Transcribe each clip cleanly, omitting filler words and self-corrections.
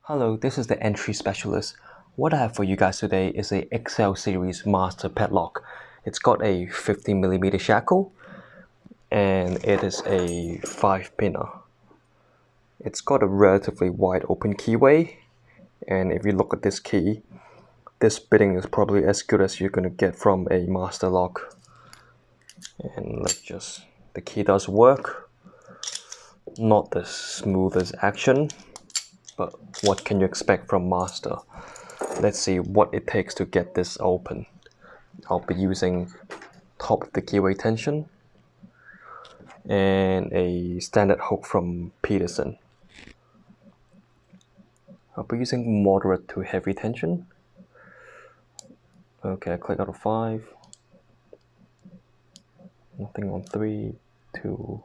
Hello, this is the entry specialist. What I have for you guys today is a Excell series master padlock. It's got a 50mm shackle and it is a 5-pinner. It's got a relatively wide open keyway, and if you look at this key, this bitting is probably as good as you're gonna get from a master lock. And the key does work. Not the smoothest action, but what can you expect from master? Let's see what it takes to get this open. I'll be using top of the keyway tension and a standard hook from Peterson. I'll be using moderate to heavy tension. Okay, I click out of 5. Nothing on 3, 2.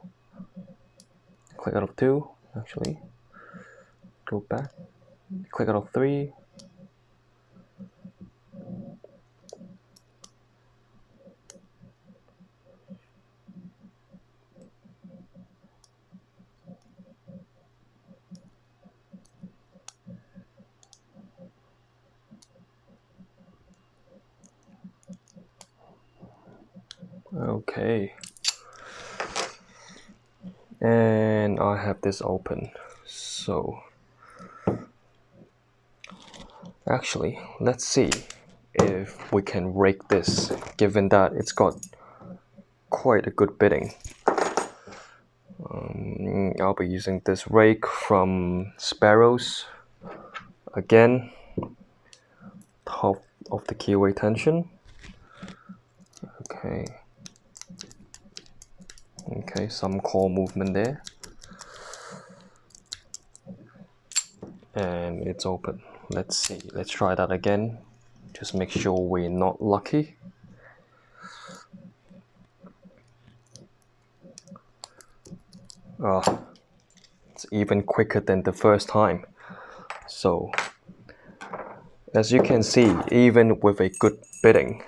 Click out of 2, actually. Go back. Click out of 3. Okay. And I have this open. So actually, let's see if we can rake this, given that it's got quite a good bitting. I'll be using this rake from Sparrows. Again, top of the keyway tension. Okay, some core movement there. And it's open. Let's see, let's try that again. Just make sure we're not lucky. It's even quicker than the first time. So, as you can see, even with a good bitting,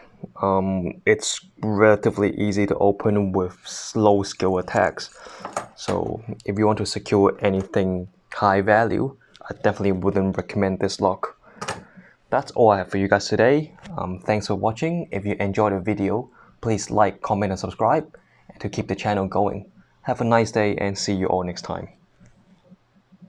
it's relatively easy to open with slow skill attacks. So if you want to secure anything high value, I definitely wouldn't recommend this lock. That's all I have for you guys today. Thanks for watching. If you enjoyed the video, please like, comment and subscribe to keep the channel going. Have a nice day and see you all next time.